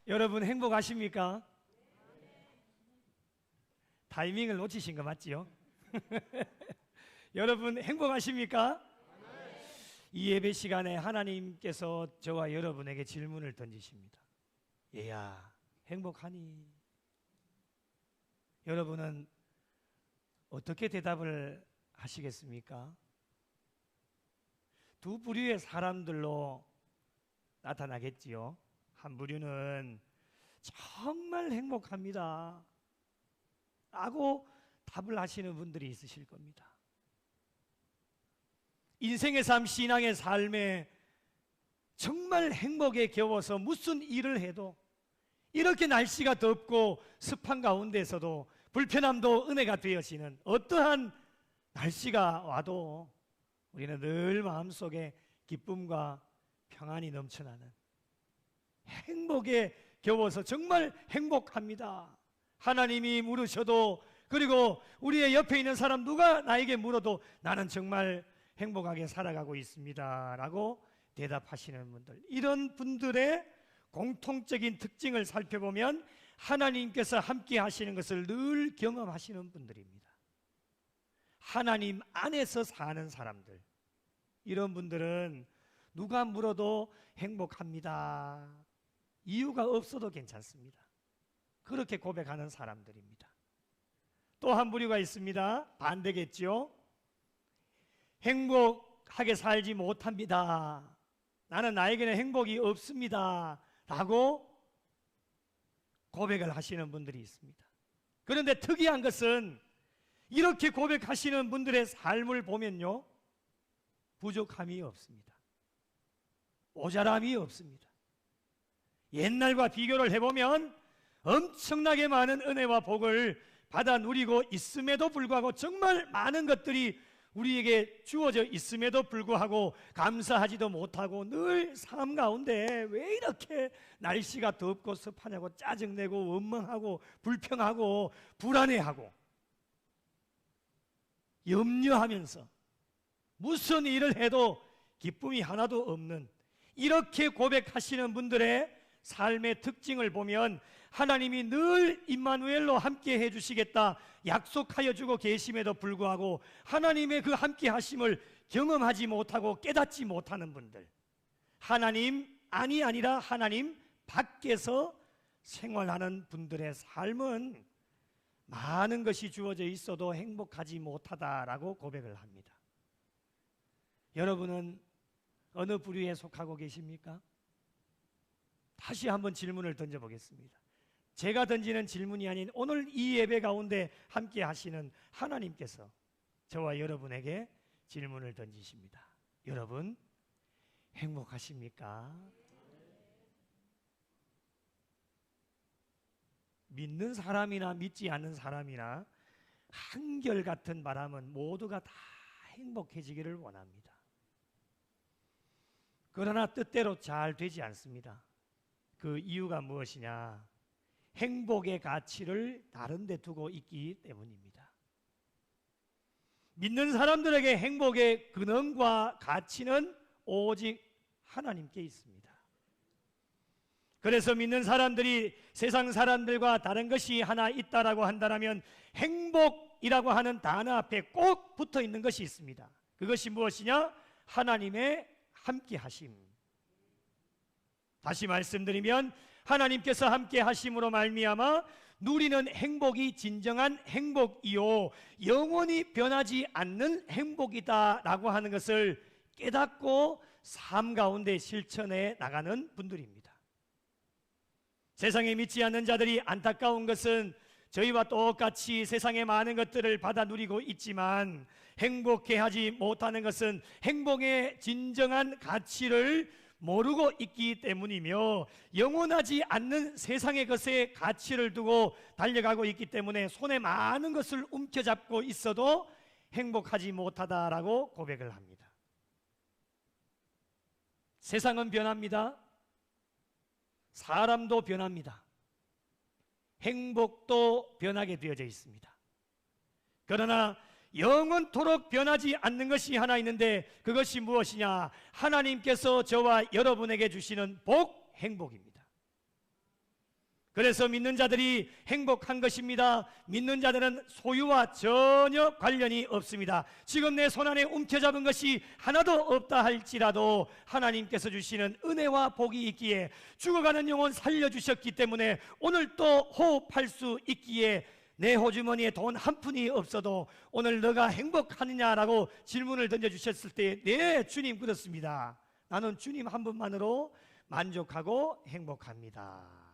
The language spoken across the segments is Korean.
여러분 행복하십니까? 타이밍을 놓치신 거 맞지요? 여러분 행복하십니까? 이 예배 시간에 하나님께서 저와 여러분에게 질문을 던지십니다. 얘야, 행복하니? 여러분은 어떻게 대답을 하시겠습니까? 두 부류의 사람들로 나타나겠지요. 한 부류는 정말 행복합니다 라고 답을 하시는 분들이 있으실 겁니다. 인생의 삶, 신앙의 삶에 정말 행복에 겨워서 무슨 일을 해도, 이렇게 날씨가 덥고 습한 가운데서도 불편함도 은혜가 되어지는 어떠한 날씨가 와도 우리는 늘 마음속에 기쁨과 평안이 넘쳐나는 행복에 겨워서 정말 행복합니다. 하나님이 물으셔도, 그리고 우리의 옆에 있는 사람 누가 나에게 물어도 나는 정말 행복하게 살아가고 있습니다 라고 대답하시는 분들, 이런 분들의 공통적인 특징을 살펴보면 하나님께서 함께 하시는 것을 늘 경험하시는 분들입니다. 하나님 안에서 사는 사람들, 이런 분들은 누가 물어도 행복합니다, 이유가 없어도 괜찮습니다, 그렇게 고백하는 사람들입니다. 또 한 부류가 있습니다. 반대겠죠. 행복하게 살지 못합니다, 나는 나에게는 행복이 없습니다 라고 고백을 하시는 분들이 있습니다. 그런데 특이한 것은 이렇게 고백하시는 분들의 삶을 보면요, 부족함이 없습니다. 모자람이 없습니다. 옛날과 비교를 해보면 엄청나게 많은 은혜와 복을 받아 누리고 있음에도 불구하고, 정말 많은 것들이 우리에게 주어져 있음에도 불구하고 감사하지도 못하고 늘 삶 가운데 왜 이렇게 날씨가 덥고 습하냐고 짜증내고 원망하고 불평하고 불안해하고 염려하면서 무슨 일을 해도 기쁨이 하나도 없는, 이렇게 고백하시는 분들의 삶의 특징을 보면 하나님이 늘 임마누엘로 함께 해주시겠다 약속하여 주고 계심에도 불구하고 하나님의 그 함께 하심을 경험하지 못하고 깨닫지 못하는 분들, 하나님 안이 아니라 하나님 밖에서 생활하는 분들의 삶은 많은 것이 주어져 있어도 행복하지 못하다라고 고백을 합니다. 여러분은 어느 부류에 속하고 계십니까? 다시 한번 질문을 던져보겠습니다. 제가 던지는 질문이 아닌 오늘 이 예배 가운데 함께 하시는 하나님께서 저와 여러분에게 질문을 던지십니다. 여러분 행복하십니까? 믿는 사람이나 믿지 않는 사람이나 한결같은 바람은 모두가 다 행복해지기를 원합니다. 그러나 뜻대로 잘 되지 않습니다. 그 이유가 무엇이냐? 행복의 가치를 다른 데 두고 있기 때문입니다. 믿는 사람들에게 행복의 근원과 가치는 오직 하나님께 있습니다. 그래서 믿는 사람들이 세상 사람들과 다른 것이 하나 있다라고 한다면 행복이라고 하는 단어 앞에 꼭 붙어 있는 것이 있습니다. 그것이 무엇이냐? 하나님의 함께 하심. 다시 말씀드리면 하나님께서 함께 하심으로 말미암아 누리는 행복이 진정한 행복이요 영원히 변하지 않는 행복이다라고 하는 것을 깨닫고 삶 가운데 실천해 나가는 분들입니다. 세상에 믿지 않는 자들이 안타까운 것은 저희와 똑같이 세상의 많은 것들을 받아 누리고 있지만 행복해 하지 못하는 것은 행복의 진정한 가치를 모르고 있기 때문이며 영원하지 않는 세상의 것에 가치를 두고 달려가고 있기 때문에 손에 많은 것을 움켜잡고 있어도 행복하지 못하다라고 고백을 합니다. 세상은 변합니다. 사람도 변합니다. 행복도 변하게 되어져 있습니다. 그러나 영원토록 변하지 않는 것이 하나 있는데 그것이 무엇이냐? 하나님께서 저와 여러분에게 주시는 복, 행복입니다. 그래서 믿는 자들이 행복한 것입니다. 믿는 자들은 소유와 전혀 관련이 없습니다. 지금 내 손안에 움켜잡은 것이 하나도 없다 할지라도 하나님께서 주시는 은혜와 복이 있기에, 죽어가는 영혼 살려주셨기 때문에 오늘 또 호흡할 수 있기에, 내 호주머니에 돈 한 푼이 없어도 오늘 너가 행복하느냐라고 질문을 던져주셨을 때, 네 주님 그렇습니다, 나는 주님 한 분만으로 만족하고 행복합니다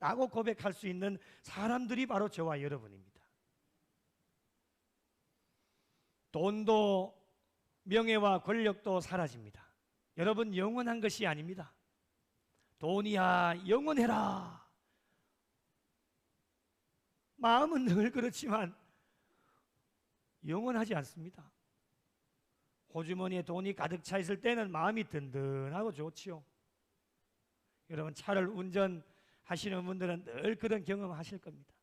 라고 고백할 수 있는 사람들이 바로 저와 여러분입니다. 돈도 명예와 권력도 사라집니다. 여러분, 영원한 것이 아닙니다. 돈이야 영원해라, 마음은 늘 그렇지만 영원하지 않습니다. 호주머니에 돈이 가득 차 있을 때는 마음이 든든하고 좋지요. 여러분, 차를 운전하시는 분들은 늘 그런 경험하실 겁니다.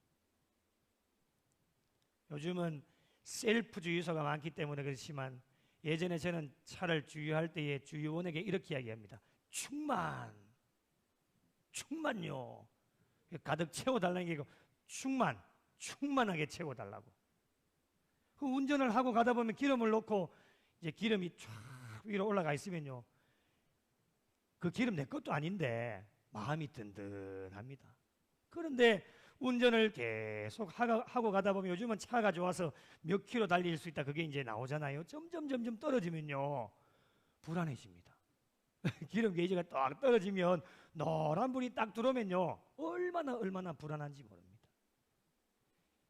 요즘은 셀프 주유소가 많기 때문에 그렇지만, 예전에 저는 차를 주유할 때에 주유원에게 이렇게 이야기합니다. 충만요. 가득 채워달라는 게 아니고 충만하게 채워달라고. 그 운전을 하고 가다 보면 기름을 넣고 이제 기름이 쫙 위로 올라가 있으면요, 그 기름 내 것도 아닌데 마음이 든든합니다. 그런데 운전을 계속 하고 가다 보면, 요즘은 차가 좋아서 몇 킬로 달릴 수 있다, 그게 이제 나오잖아요. 점점 떨어지면요 불안해집니다. 기름 게이지가 딱 떨어지면, 노란불이 딱 들어오면요 얼마나 불안한지 모릅니다.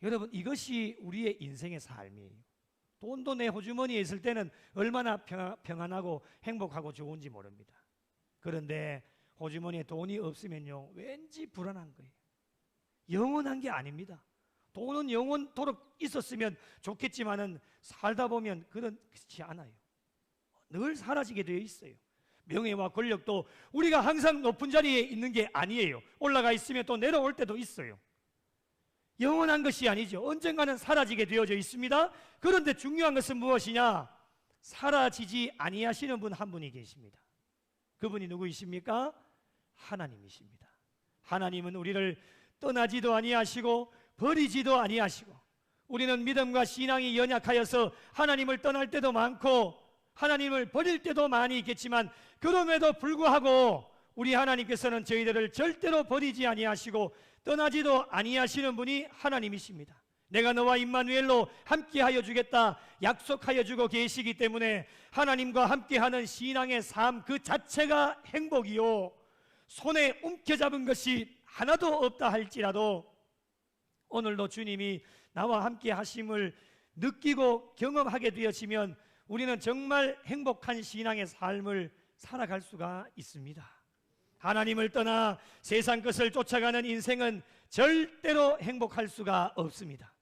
여러분, 이것이 우리의 인생의 삶이에요. 돈도 내 호주머니에 있을 때는 얼마나 평안하고 행복하고 좋은지 모릅니다. 그런데 호주머니에 돈이 없으면요 왠지 불안한 거예요. 영원한 게 아닙니다. 돈은 영원토록 있었으면 좋겠지만은 살다 보면 그렇지 않아요. 늘 사라지게 되어 있어요. 명예와 권력도 우리가 항상 높은 자리에 있는 게 아니에요. 올라가 있으면 또 내려올 때도 있어요. 영원한 것이 아니죠. 언젠가는 사라지게 되어져 있습니다. 그런데 중요한 것은 무엇이냐? 사라지지 아니하시는 분 한 분이 계십니다. 그분이 누구이십니까? 하나님이십니다. 하나님은 우리를 떠나지도 아니하시고 버리지도 아니하시고, 우리는 믿음과 신앙이 연약하여서 하나님을 떠날 때도 많고 하나님을 버릴 때도 많이 있겠지만, 그럼에도 불구하고 우리 하나님께서는 저희들을 절대로 버리지 아니하시고 떠나지도 아니하시는 분이 하나님이십니다. 내가 너와 임마누엘로 함께하여 주겠다 약속하여 주고 계시기 때문에, 하나님과 함께하는 신앙의 삶 그 자체가 행복이요, 손에 움켜잡은 것이 하나도 없다 할지라도 오늘도 주님이 나와 함께 하심을 느끼고 경험하게 되어지면 우리는 정말 행복한 신앙의 삶을 살아갈 수가 있습니다. 하나님을 떠나 세상 것을 쫓아가는 인생은 절대로 행복할 수가 없습니다.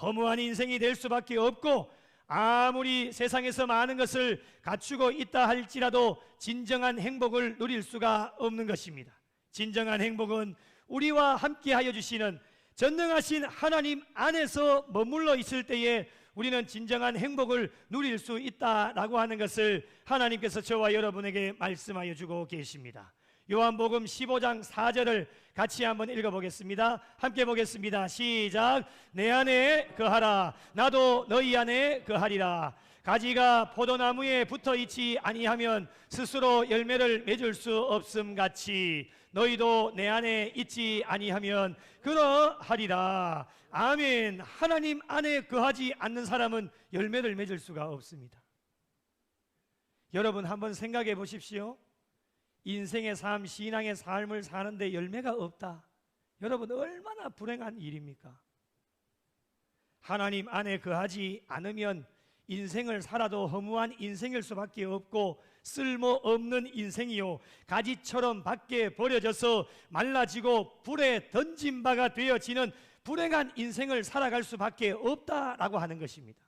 허무한 인생이 될 수밖에 없고, 아무리 세상에서 많은 것을 갖추고 있다 할지라도 진정한 행복을 누릴 수가 없는 것입니다. 진정한 행복은 우리와 함께하여 주시는 전능하신 하나님 안에서 머물러 있을 때에 우리는 진정한 행복을 누릴 수 있다라고 하는 것을 하나님께서 저와 여러분에게 말씀하여 주고 계십니다. 요한복음 15장 4절을 같이 한번 읽어보겠습니다. 함께 보겠습니다. 시작. 내 안에 거하라, 나도 너희 안에 거하리라. 가지가 포도나무에 붙어 있지 아니하면 스스로 열매를 맺을 수 없음 같이 너희도 내 안에 있지 아니하면 그러하리라. 아멘. 하나님 안에 거하지 않는 사람은 열매를 맺을 수가 없습니다. 여러분, 한번 생각해 보십시오. 인생의 삶, 신앙의 삶을 사는데 열매가 없다. 여러분, 얼마나 불행한 일입니까? 하나님 안에 거하지 않으면 인생을 살아도 허무한 인생일 수밖에 없고 쓸모없는 인생이요, 가지처럼 밖에 버려져서 말라지고 불에 던진 바가 되어지는 불행한 인생을 살아갈 수밖에 없다라고 하는 것입니다.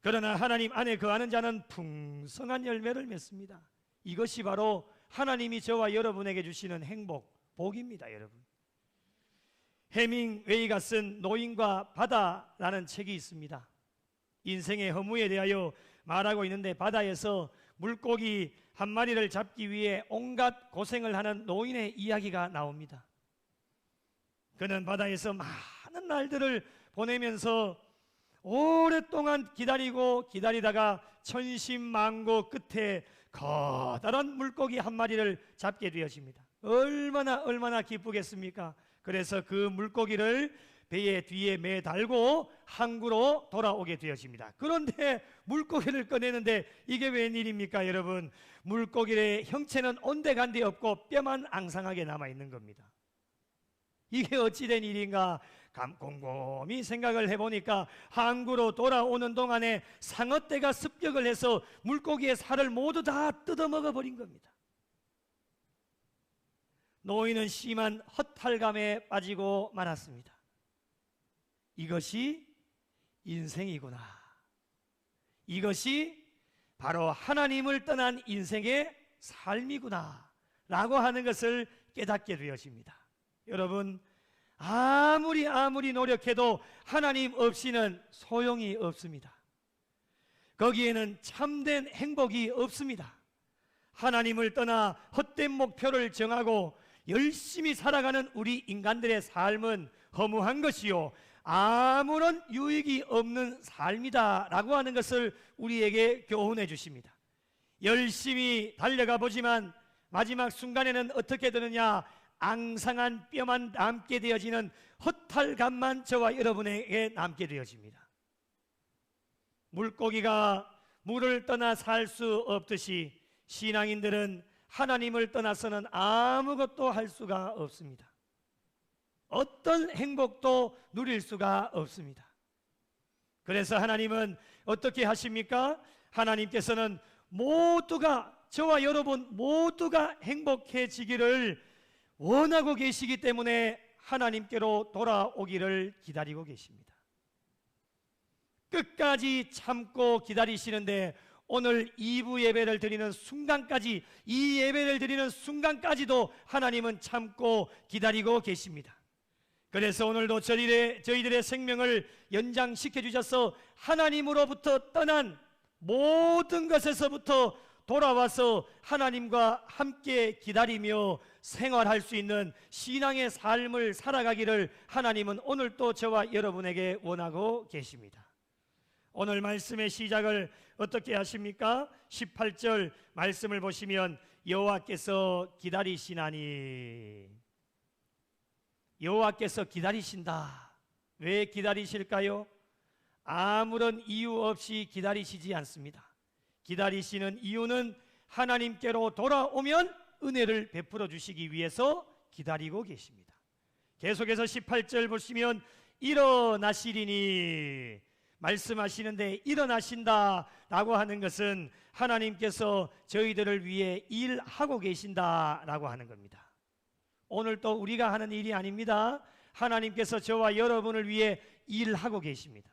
그러나 하나님 안에 거하는 자는 풍성한 열매를 맺습니다. 이것이 바로 하나님이 저와 여러분에게 주시는 행복, 복입니다. 여러분, 해밍웨이가 쓴 노인과 바다라는 책이 있습니다. 인생의 허무에 대하여 말하고 있는데, 바다에서 물고기 한 마리를 잡기 위해 온갖 고생을 하는 노인의 이야기가 나옵니다. 그는 바다에서 많은 날들을 보내면서 오랫동안 기다리다가 천신만고 끝에 커다란 물고기 한 마리를 잡게 되어집니다. 얼마나 기쁘겠습니까? 그래서 그 물고기를 배의 뒤에 매달고 항구로 돌아오게 되어집니다. 그런데 물고기를 꺼내는데 이게 웬일입니까, 여러분? 물고기의 형체는 온데간데 없고 뼈만 앙상하게 남아있는 겁니다. 이게 어찌된 일인가 곰곰이 생각을 해보니까 항구로 돌아오는 동안에 상어떼가 습격을 해서 물고기의 살을 모두 다 뜯어먹어 버린 겁니다. 노인은 심한 허탈감에 빠지고 말았습니다. 이것이 인생이구나. 이것이 바로 하나님을 떠난 인생의 삶이구나 라고 하는 것을 깨닫게 되어집니다. 여러분, 아무리 노력해도 하나님 없이는 소용이 없습니다. 거기에는 참된 행복이 없습니다. 하나님을 떠나 헛된 목표를 정하고 열심히 살아가는 우리 인간들의 삶은 허무한 것이요 아무런 유익이 없는 삶이다 라고 하는 것을 우리에게 교훈해 주십니다. 열심히 달려가 보지만 마지막 순간에는 어떻게 되느냐, 앙상한 뼈만 남게 되어지는 허탈감만 저와 여러분에게 남게 되어집니다. 물고기가 물을 떠나 살 수 없듯이 신앙인들은 하나님을 떠나서는 아무것도 할 수가 없습니다. 어떤 행복도 누릴 수가 없습니다. 그래서 하나님은 어떻게 하십니까? 하나님께서는 모두가, 저와 여러분 모두가 행복해지기를 원하고 계시기 때문에 하나님께로 돌아오기를 기다리고 계십니다. 끝까지 참고 기다리시는데 오늘 2부 예배를 드리는 순간까지, 이 예배를 드리는 순간까지도 하나님은 참고 기다리고 계십니다. 그래서 오늘도 저희들의 생명을 연장시켜 주셔서 하나님으로부터 떠난 모든 것에서부터 돌아와서 하나님과 함께 기다리며 생활할 수 있는 신앙의 삶을 살아가기를 하나님은 오늘 또 저와 여러분에게 원하고 계십니다. 오늘 말씀의 시작을 어떻게 하십니까? 18절 말씀을 보시면 여호와께서 기다리시나니, 여호와께서 기다리신다. 왜 기다리실까요? 아무런 이유 없이 기다리시지 않습니다. 기다리시는 이유는 하나님께로 돌아오면 은혜를 베풀어 주시기 위해서 기다리고 계십니다. 계속해서 18절 보시면 일어나시리니 말씀하시는데, 일어나신다 라고 하는 것은 하나님께서 저희들을 위해 일하고 계신다 라고 하는 겁니다. 오늘 또 우리가 하는 일이 아닙니다. 하나님께서 저와 여러분을 위해 일하고 계십니다.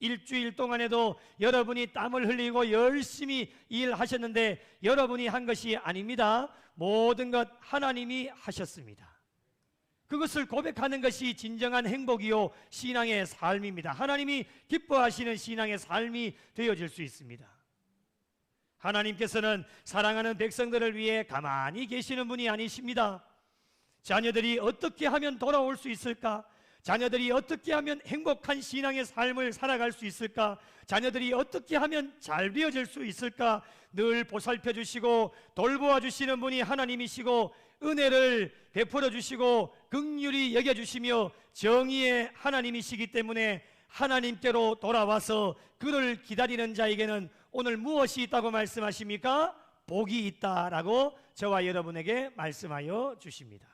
일주일 동안에도 여러분이 땀을 흘리고 열심히 일하셨는데 여러분이 한 것이 아닙니다. 모든 것 하나님이 하셨습니다. 그것을 고백하는 것이 진정한 행복이요 신앙의 삶입니다. 하나님이 기뻐하시는 신앙의 삶이 되어질 수 있습니다. 하나님께서는 사랑하는 백성들을 위해 가만히 계시는 분이 아니십니다. 자녀들이 어떻게 하면 돌아올 수 있을까? 자녀들이 어떻게 하면 행복한 신앙의 삶을 살아갈 수 있을까? 자녀들이 어떻게 하면 잘 되어질 수 있을까? 늘 보살펴 주시고 돌보아 주시는 분이 하나님이시고 은혜를 베풀어 주시고 긍휼히 여겨 주시며 정의의 하나님이시기 때문에 하나님께로 돌아와서 그를 기다리는 자에게는 오늘 무엇이 있다고 말씀하십니까? 복이 있다라고 저와 여러분에게 말씀하여 주십니다.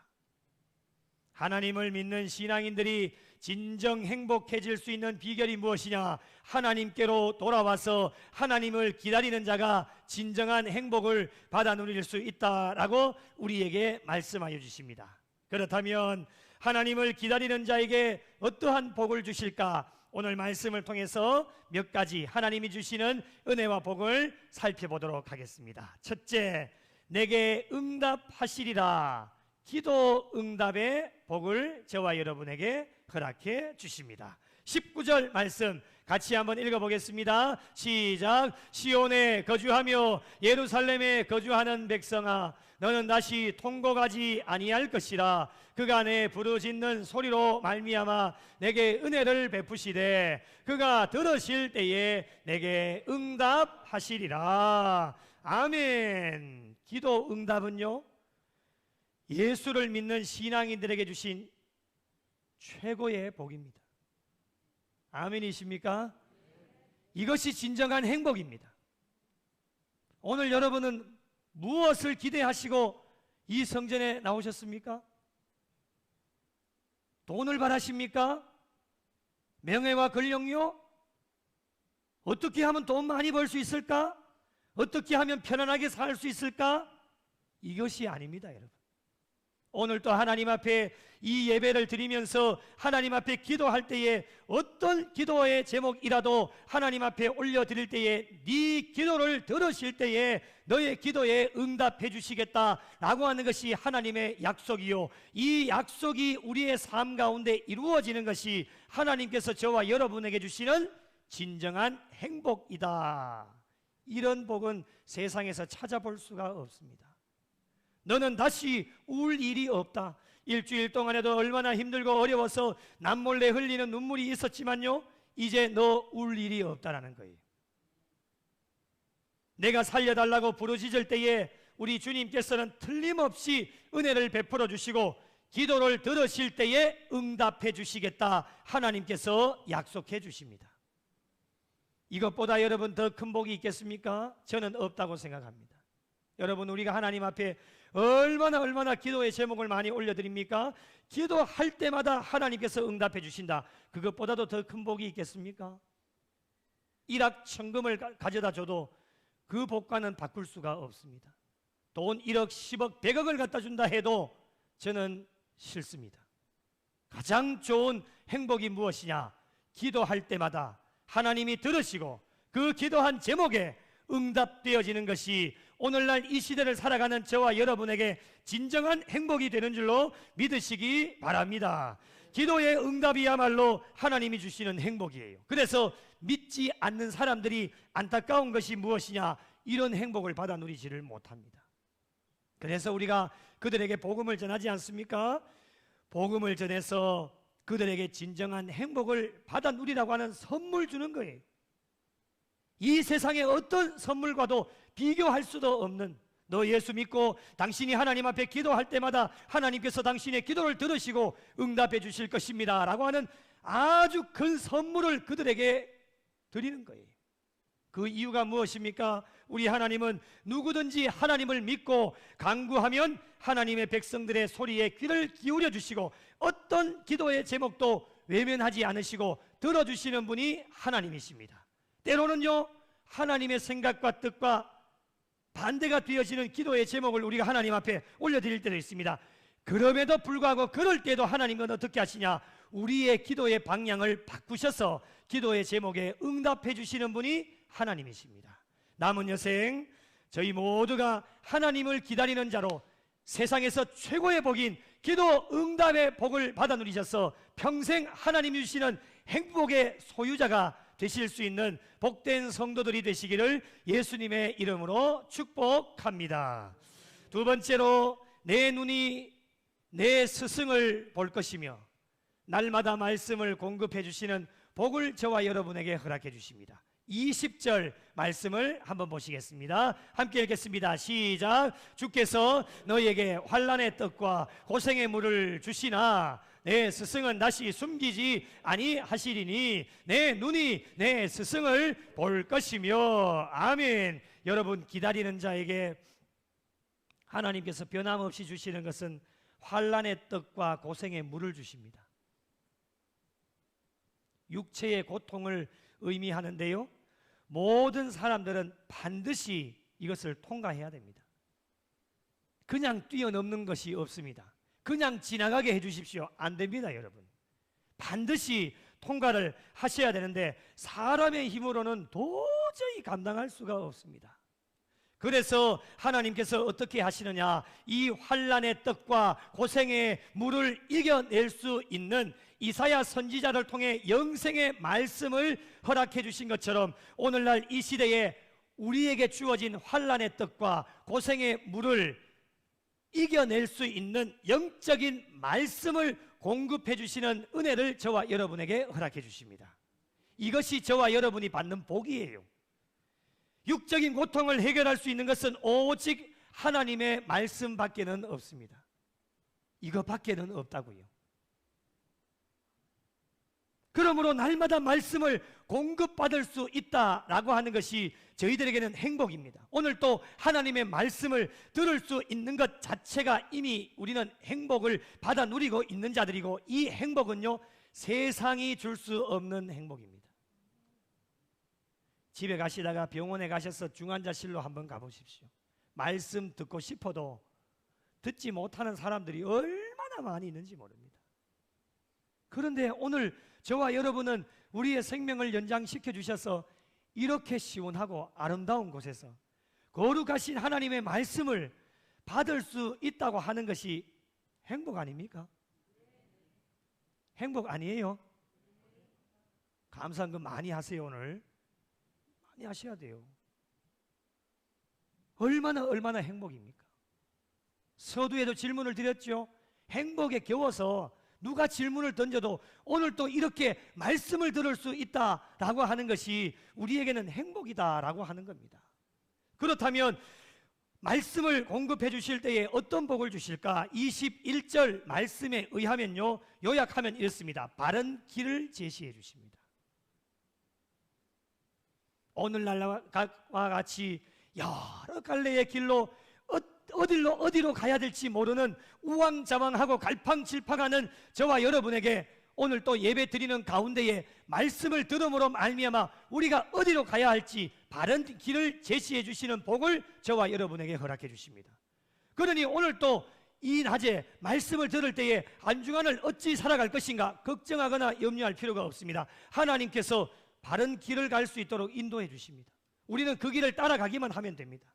하나님을 믿는 신앙인들이 진정 행복해질 수 있는 비결이 무엇이냐? 하나님께로 돌아와서 하나님을 기다리는 자가 진정한 행복을 받아 누릴 수 있다라고 우리에게 말씀하여 주십니다. 그렇다면 하나님을 기다리는 자에게 어떠한 복을 주실까? 오늘 말씀을 통해서 몇 가지 하나님이 주시는 은혜와 복을 살펴보도록 하겠습니다. 첫째, 내게 응답하시리라. 기도 응답의 복을 저와 여러분에게 허락해 주십니다. 19절 말씀 같이 한번 읽어보겠습니다. 시작. 시온에 거주하며 예루살렘에 거주하는 백성아, 너는 다시 통곡하지 아니할 것이라. 그가 내 부르짖는 소리로 말미암아 내게 은혜를 베푸시되 그가 들으실 때에 내게 응답하시리라. 아멘. 기도 응답은요, 예수를 믿는 신앙인들에게 주신 최고의 복입니다. 아멘이십니까? 이것이 진정한 행복입니다. 오늘 여러분은 무엇을 기대하시고 이 성전에 나오셨습니까? 돈을 바라십니까? 명예와 권력요? 어떻게 하면 돈 많이 벌 수 있을까? 어떻게 하면 편안하게 살 수 있을까? 이것이 아닙니다, 여러분. 오늘 또 하나님 앞에 이 예배를 드리면서 하나님 앞에 기도할 때에 어떤 기도의 제목이라도 하나님 앞에 올려드릴 때에 네 기도를 들으실 때에 너의 기도에 응답해 주시겠다라고 하는 것이 하나님의 약속이요, 이 약속이 우리의 삶 가운데 이루어지는 것이 하나님께서 저와 여러분에게 주시는 진정한 행복이다. 이런 복은 세상에서 찾아볼 수가 없습니다. 너는 다시 울 일이 없다. 일주일 동안에도 얼마나 힘들고 어려워서 남몰래 흘리는 눈물이 있었지만요, 이제 너 울 일이 없다라는 거예요. 내가 살려달라고 부르짖을 때에 우리 주님께서는 틀림없이 은혜를 베풀어 주시고 기도를 들으실 때에 응답해 주시겠다 하나님께서 약속해 주십니다. 이것보다 여러분 더 큰 복이 있겠습니까? 저는 없다고 생각합니다. 여러분, 우리가 하나님 앞에 얼마나 기도의 제목을 많이 올려드립니까? 기도할 때마다 하나님께서 응답해 주신다. 그것보다도 더 큰 복이 있겠습니까? 일확천금을 가져다 줘도 그 복과는 바꿀 수가 없습니다. 돈 1억, 10억, 100억을 갖다 준다 해도 저는 싫습니다. 가장 좋은 행복이 무엇이냐? 기도할 때마다 하나님이 들으시고 그 기도한 제목에 응답되어지는 것이 오늘날 이 시대를 살아가는 저와 여러분에게 진정한 행복이 되는 줄로 믿으시기 바랍니다. 기도의 응답이야말로 하나님이 주시는 행복이에요. 그래서 믿지 않는 사람들이 안타까운 것이 무엇이냐? 이런 행복을 받아 누리지를 못합니다. 그래서 우리가 그들에게 복음을 전하지 않습니까? 복음을 전해서 그들에게 진정한 행복을 받아 누리라고 하는 선물 주는 거예요. 이 세상의 어떤 선물과도 비교할 수도 없는, 너 예수 믿고 당신이 하나님 앞에 기도할 때마다 하나님께서 당신의 기도를 들으시고 응답해 주실 것입니다 라고 하는 아주 큰 선물을 그들에게 드리는 거예요. 그 이유가 무엇입니까? 우리 하나님은 누구든지 하나님을 믿고 간구하면 하나님의 백성들의 소리에 귀를 기울여 주시고 어떤 기도의 제목도 외면하지 않으시고 들어주시는 분이 하나님이십니다. 때로는요, 하나님의 생각과 뜻과 반대가 되어지는 기도의 제목을 우리가 하나님 앞에 올려드릴 때도 있습니다. 그럼에도 불구하고 그럴 때도 하나님은 어떻게 하시냐? 우리의 기도의 방향을 바꾸셔서 기도의 제목에 응답해 주시는 분이 하나님이십니다. 남은 여생 저희 모두가 하나님을 기다리는 자로 세상에서 최고의 복인 기도 응답의 복을 받아 누리셔서 평생 하나님이 주시는 행복의 소유자가 되실 수 있는 복된 성도들이 되시기를 예수님의 이름으로 축복합니다. 두 번째로, 내 눈이 내 스승을 볼 것이며 날마다 말씀을 공급해 주시는 복을 저와 여러분에게 허락해 주십니다. 20절 말씀을 한번 보시겠습니다. 함께 읽겠습니다. 시작. 주께서 너희에게 환난의 떡과 고생의 물을 주시나 내 스승은 다시 숨기지 아니하시리니 내 눈이 내 스승을 볼 것이며. 아멘. 여러분, 기다리는 자에게 하나님께서 변함없이 주시는 것은 환난의 떡과 고생의 물을 주십니다. 육체의 고통을 의미하는데요, 모든 사람들은 반드시 이것을 통과해야 됩니다. 그냥 뛰어넘는 것이 없습니다. 그냥 지나가게 해주십시오. 안 됩니다, 여러분. 반드시 통과를 하셔야 되는데 사람의 힘으로는 도저히 감당할 수가 없습니다. 그래서 하나님께서 어떻게 하시느냐? 이 환난의 떡과 고생의 물을 이겨낼 수 있는 이사야 선지자를 통해 영생의 말씀을 허락해 주신 것처럼 오늘날 이 시대에 우리에게 주어진 환난의 떡과 고생의 물을 이겨낼 수 있는 영적인 말씀을 공급해 주시는 은혜를 저와 여러분에게 허락해 주십니다. 이것이 저와 여러분이 받는 복이에요. 육적인 고통을 해결할 수 있는 것은 오직 하나님의 말씀밖에는 없습니다. 이거밖에는 없다고요. 그러므로 날마다 말씀을 공급받을 수 있다라고 하는 것이 저희들에게는 행복입니다. 오늘 또 하나님의 말씀을 들을 수 있는 것 자체가 이미 우리는 행복을 받아 누리고 있는 자들이고, 이 행복은요, 세상이 줄 수 없는 행복입니다. 집에 가시다가 병원에 가셔서 중환자실로 한번 가보십시오. 말씀 듣고 싶어도 듣지 못하는 사람들이 얼마나 많이 있는지 모릅니다. 그런데 오늘 저와 여러분은 우리의 생명을 연장시켜 주셔서 이렇게 시원하고 아름다운 곳에서 거룩하신 하나님의 말씀을 받을 수 있다고 하는 것이 행복 아닙니까? 행복 아니에요? 감사한 거 많이 하세요. 오늘 많이 하셔야 돼요. 얼마나 행복입니까? 서두에도 질문을 드렸죠. 행복에 겨워서 누가 질문을 던져도 오늘 또 이렇게 말씀을 들을 수 있다라고 하는 것이 우리에게는 행복이다라고 하는 겁니다. 그렇다면 말씀을 공급해 주실 때에 어떤 복을 주실까? 21절 말씀에 의하면요, 요약하면 이렇습니다. 바른 길을 제시해 주십니다. 오늘날과 같이 여러 갈래의 길로 어디로 가야 될지 모르는 우왕좌왕하고 갈팡질팡하는 저와 여러분에게 오늘 또 예배 드리는 가운데에 말씀을 들음으로 말미암아 우리가 어디로 가야 할지 바른 길을 제시해 주시는 복을 저와 여러분에게 허락해 주십니다. 그러니 오늘 또 이 낮에 말씀을 들을 때에 한 주간을 어찌 살아갈 것인가 걱정하거나 염려할 필요가 없습니다. 하나님께서 바른 길을 갈 수 있도록 인도해 주십니다. 우리는 그 길을 따라가기만 하면 됩니다.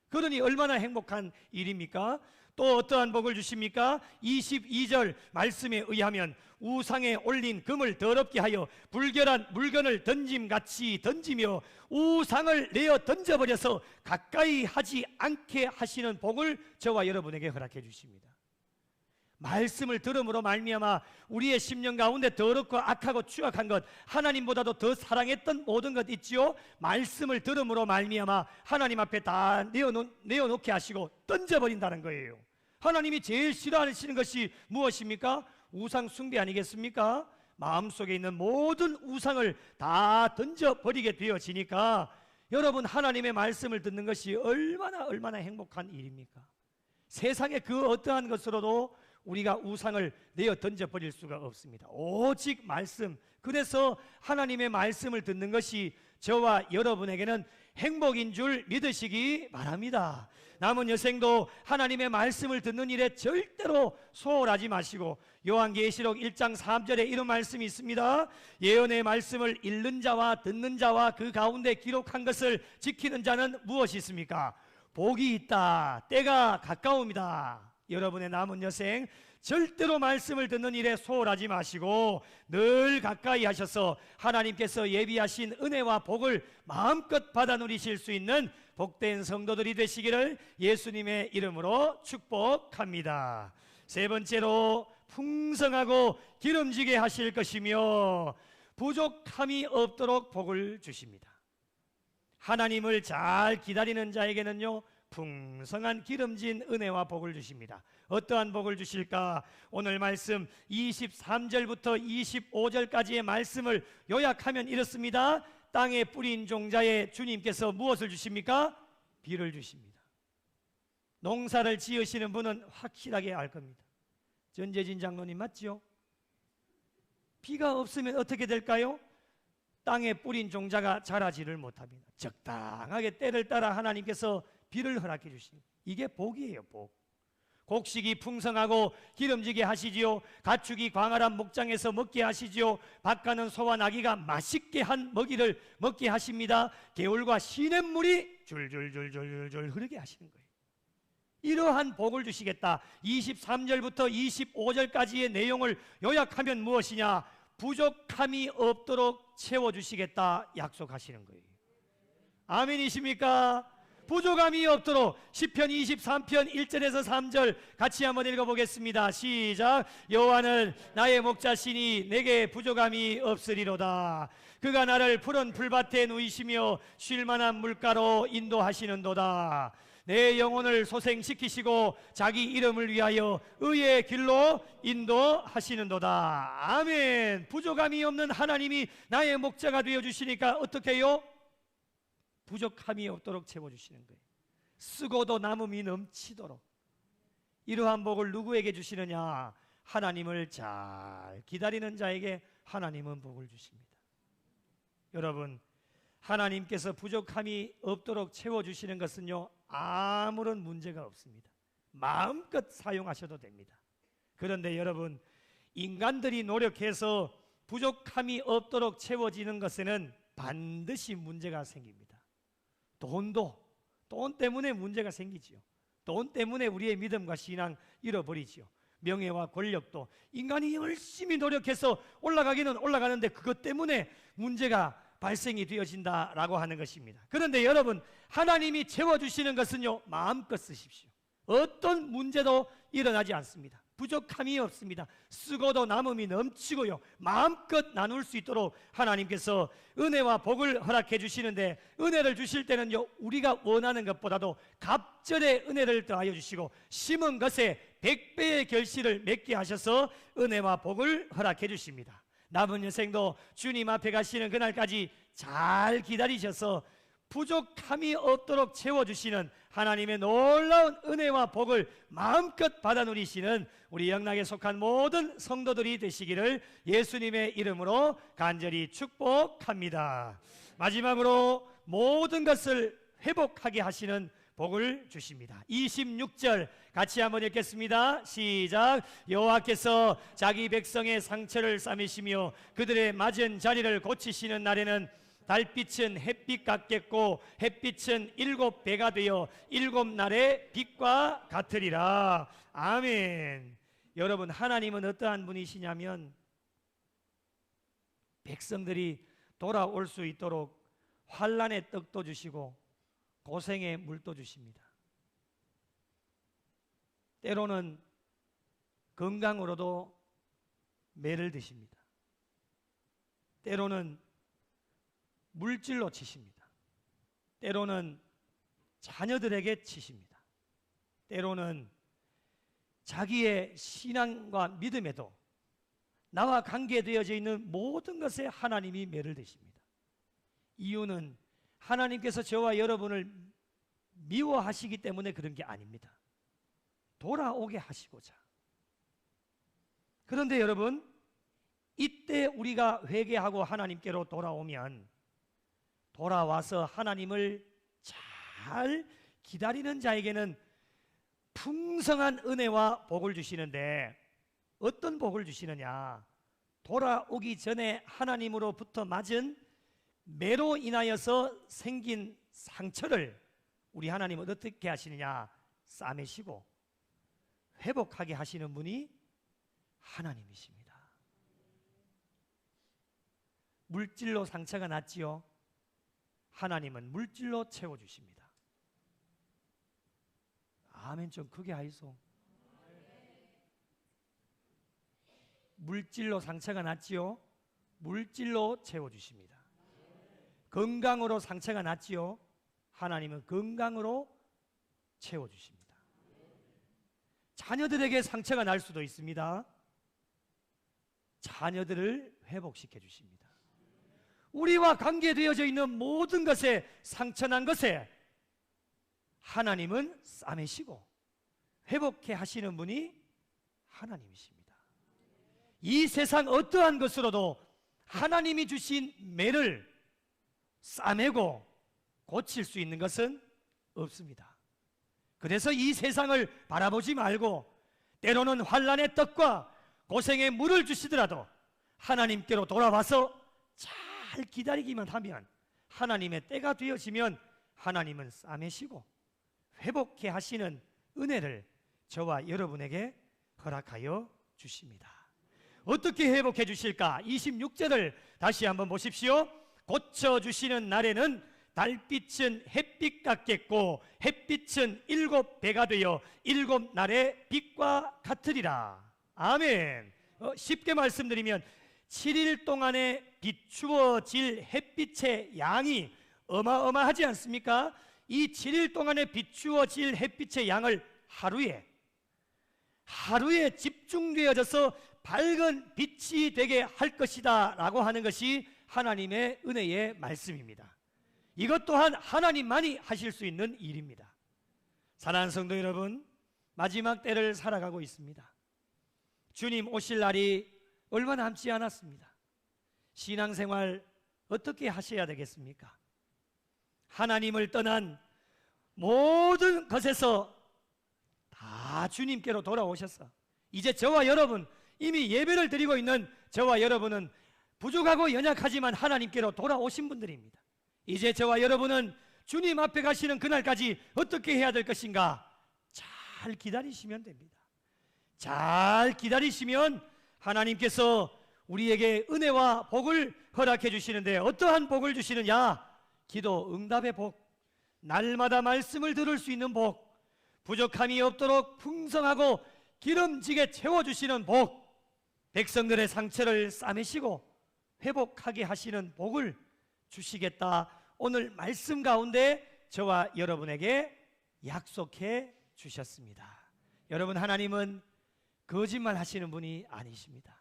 그러니 얼마나 행복한 일입니까? 또 어떠한 복을 주십니까? 22절 말씀에 의하면 우상에 올린 금을 더럽게 하여 불결한 물건을 던짐같이 던지며 우상을 내어 던져버려서 가까이 하지 않게 하시는 복을 저와 여러분에게 허락해 주십니다. 말씀을 들음으로 말미암아 우리의 심령 가운데 더럽고 악하고 추악한 것, 하나님보다도 더 사랑했던 모든 것 있지요. 말씀을 들음으로 말미암아 하나님 앞에 다 내어놓게 하시고 던져버린다는 거예요. 하나님이 제일 싫어하시는 것이 무엇입니까? 우상 숭배 아니겠습니까? 마음속에 있는 모든 우상을 다 던져버리게 되어지니까 여러분, 하나님의 말씀을 듣는 것이 얼마나 행복한 일입니까? 세상의 그 어떠한 것으로도 우리가 우상을 내어 던져버릴 수가 없습니다. 오직 말씀. 그래서 하나님의 말씀을 듣는 것이 저와 여러분에게는 행복인 줄 믿으시기 바랍니다. 남은 여생도 하나님의 말씀을 듣는 일에 절대로 소홀하지 마시고, 요한계시록 1장 3절에 이런 말씀이 있습니다. 예언의 말씀을 읽는 자와 듣는 자와 그 가운데 기록한 것을 지키는 자는 무엇이 있습니까? 복이 있다. 때가 가까웁니다. 여러분의 남은 여생 절대로 말씀을 듣는 일에 소홀하지 마시고 늘 가까이 하셔서 하나님께서 예비하신 은혜와 복을 마음껏 받아 누리실 수 있는 복된 성도들이 되시기를 예수님의 이름으로 축복합니다. 세 번째로, 풍성하고 기름지게 하실 것이며 부족함이 없도록 복을 주십니다. 하나님을 잘 기다리는 자에게는요, 풍성한 기름진 은혜와 복을 주십니다. 어떠한 복을 주실까? 오늘 말씀 23절부터 25절까지의 말씀을 요약하면 이렇습니다. 땅에 뿌린 종자에 주님께서 무엇을 주십니까? 비를 주십니다. 농사를 지으시는 분은 확실하게 알 겁니다. 전재진 장로님 맞죠? 비가 없으면 어떻게 될까요? 땅에 뿌린 종자가 자라지를 못합니다. 적당하게 때를 따라 하나님께서 비를 허락해 주십니다. 이게 복이에요, 복. 곡식이 풍성하고 기름지게 하시지요. 가축이 광활한 목장에서 먹게 하시지요. 밭가는 소와 나귀가 맛있게 한 먹이를 먹게 하십니다. 개울과 시냇물이 줄줄줄줄줄 흐르게 하시는 거예요. 이러한 복을 주시겠다. 23절부터 25절까지의 내용을 요약하면 무엇이냐? 부족함이 없도록 채워주시겠다 약속하시는 거예요. 아멘이십니까? 부족함이 없도록. 시편 23편 1절에서 3절 같이 한번 읽어보겠습니다. 시작. 여호와는 나의 목자시니 내게 부족함이 없으리로다. 그가 나를 푸른 풀밭에 누이시며 쉴만한 물가로 인도하시는도다. 내 영혼을 소생시키시고 자기 이름을 위하여 의의 길로 인도하시는도다. 아멘. 부족함이 없는 하나님이 나의 목자가 되어주시니까 어떻게 해요? 부족함이 없도록 채워주시는 거예요. 쓰고도 남음이 넘치도록. 이러한 복을 누구에게 주시느냐? 하나님을 잘 기다리는 자에게 하나님은 복을 주십니다. 여러분, 하나님께서 부족함이 없도록 채워주시는 것은요, 아무런 문제가 없습니다. 마음껏 사용하셔도 됩니다. 그런데 여러분, 인간들이 노력해서 부족함이 없도록 채워지는 것에는 반드시 문제가 생깁니다. 돈 때문에 문제가 생기지요. 돈 때문에 우리의 믿음과 신앙 잃어버리지요. 명예와 권력도 인간이 열심히 노력해서 올라가기는 올라가는데 그것 때문에 문제가 발생이 되어진다라고 하는 것입니다. 그런데 여러분, 하나님이 채워주시는 것은요, 마음껏 쓰십시오. 어떤 문제도 일어나지 않습니다. 부족함이 없습니다. 쓰고도 남음이 넘치고요, 마음껏 나눌 수 있도록 하나님께서 은혜와 복을 허락해 주시는데, 은혜를 주실 때는요, 우리가 원하는 것보다도 갑절의 은혜를 더하여 주시고 심은 것에 100배의 결실을 맺게 하셔서 은혜와 복을 허락해 주십니다. 남은 인생도 주님 앞에 가시는 그날까지 잘 기다리셔서 부족함이 없도록 채워주시는 하나님의 놀라운 은혜와 복을 마음껏 받아 누리시는 우리 영락에 속한 모든 성도들이 되시기를 예수님의 이름으로 간절히 축복합니다. 마지막으로 모든 것을 회복하게 하시는 복을 주십니다. 26절 같이 한번 읽겠습니다. 시작. 여호와께서 자기 백성의 상처를 싸매시며 그들의 맞은 자리를 고치시는 날에는 달빛은 햇빛 같겠고 햇빛은 7배가 되어 7날의 빛과 같으리라. 아멘. 여러분, 하나님은 어떠한 분이시냐면 백성들이 돌아올 수 있도록 환난의 떡도 주시고 고생의 물도 주십니다. 때로는 건강으로도 매를 드십니다. 때로는 물질로 치십니다. 때로는 자녀들에게 치십니다. 때로는 자기의 신앙과 믿음에도 나와 관계되어져 있는 모든 것에 하나님이 매를 드십니다. 이유는 하나님께서 저와 여러분을 미워하시기 때문에 그런 게 아닙니다. 돌아오게 하시고자. 그런데 여러분, 이때 우리가 회개하고 하나님께로 돌아오면, 돌아와서 하나님을 잘 기다리는 자에게는 풍성한 은혜와 복을 주시는데, 어떤 복을 주시느냐? 돌아오기 전에 하나님으로부터 맞은 매로 인하여서 생긴 상처를 우리 하나님은 어떻게 하시느냐? 싸매시고 회복하게 하시는 분이 하나님이십니다. 물질로 상처가 났지요? 하나님은 물질로 채워주십니다. 아멘. 좀 크게 하이소. 물질로 상처가 났지요? 물질로 채워주십니다. 건강으로 상처가 났지요? 하나님은 건강으로 채워주십니다. 자녀들에게 상처가 날 수도 있습니다. 자녀들을 회복시켜 주십니다. 우리와 관계되어져 있는 모든 것에 상처난 것에 하나님은 싸매시고 회복해 하시는 분이 하나님이십니다. 이 세상 어떠한 것으로도 하나님이 주신 매를 싸매고 고칠 수 있는 것은 없습니다. 그래서 이 세상을 바라보지 말고 때로는 환난의 떡과 고생의 물을 주시더라도 하나님께로 돌아와서 잘 기다리기만 하면, 하나님의 때가 되어지면 하나님은 싸매시고 회복해 하시는 은혜를 저와 여러분에게 허락하여 주십니다. 어떻게 회복해 주실까? 26절을 다시 한번 보십시오. 고쳐주시는 날에는 달빛은 햇빛 같겠고 햇빛은 7배가 되어 7날의 빛과 같으리라. 아멘. 쉽게 말씀드리면 7일 동안에 비추어질 햇빛의 양이 어마어마하지 않습니까? 이 7일 동안에 비추어질 햇빛의 양을 하루에 집중되어져서 밝은 빛이 되게 할 것이다 라고 하는 것이 하나님의 은혜의 말씀입니다. 이것 또한 하나님만이 하실 수 있는 일입니다. 사랑하는 성도 여러분, 마지막 때를 살아가고 있습니다. 주님 오실 날이 얼마 남지 않았습니다. 신앙생활 어떻게 하셔야 되겠습니까? 하나님을 떠난 모든 것에서 다 주님께로 돌아오셔서 이제 저와 여러분, 이미 예배를 드리고 있는 저와 여러분은 부족하고 연약하지만 하나님께로 돌아오신 분들입니다. 이제 저와 여러분은 주님 앞에 가시는 그날까지 어떻게 해야 될 것인가? 잘 기다리시면 됩니다. 잘 기다리시면 하나님께서 우리에게 은혜와 복을 허락해 주시는데, 어떠한 복을 주시느냐? 기도 응답의 복, 날마다 말씀을 들을 수 있는 복, 부족함이 없도록 풍성하고 기름지게 채워주시는 복, 백성들의 상처를 싸매시고 회복하게 하시는 복을 주시겠다. 오늘 말씀 가운데 저와 여러분에게 약속해 주셨습니다. 여러분, 하나님은 거짓말 하시는 분이 아니십니다.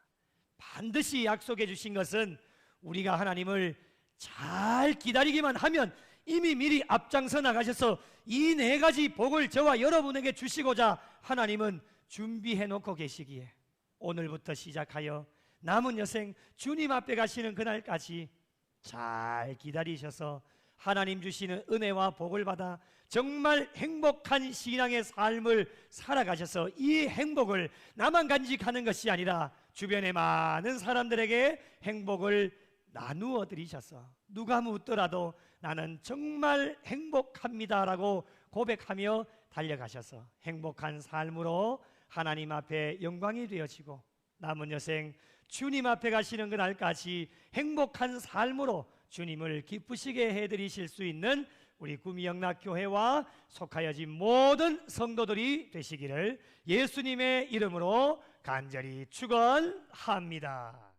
반드시 약속해 주신 것은 우리가 하나님을 잘 기다리기만 하면 이미 미리 앞장서 나가셔서 이 4가지 복을 저와 여러분에게 주시고자 하나님은 준비해 놓고 계시기에 오늘부터 시작하여 남은 여생 주님 앞에 가시는 그날까지 잘 기다리셔서 하나님 주시는 은혜와 복을 받아 정말 행복한 신앙의 삶을 살아가셔서 이 행복을 나만 간직하는 것이 아니라 주변의 많은 사람들에게 행복을 나누어 드리셔서 누가 묻더라도 나는 정말 행복합니다라고 고백하며 달려가셔서 행복한 삶으로 하나님 앞에 영광이 되어지고 남은 여생 주님 앞에 가시는 그날까지 행복한 삶으로 주님을 기쁘시게 해드리실 수 있는 우리 구미영락교회와 속하여진 모든 성도들이 되시기를 예수님의 이름으로 간절히 축원합니다.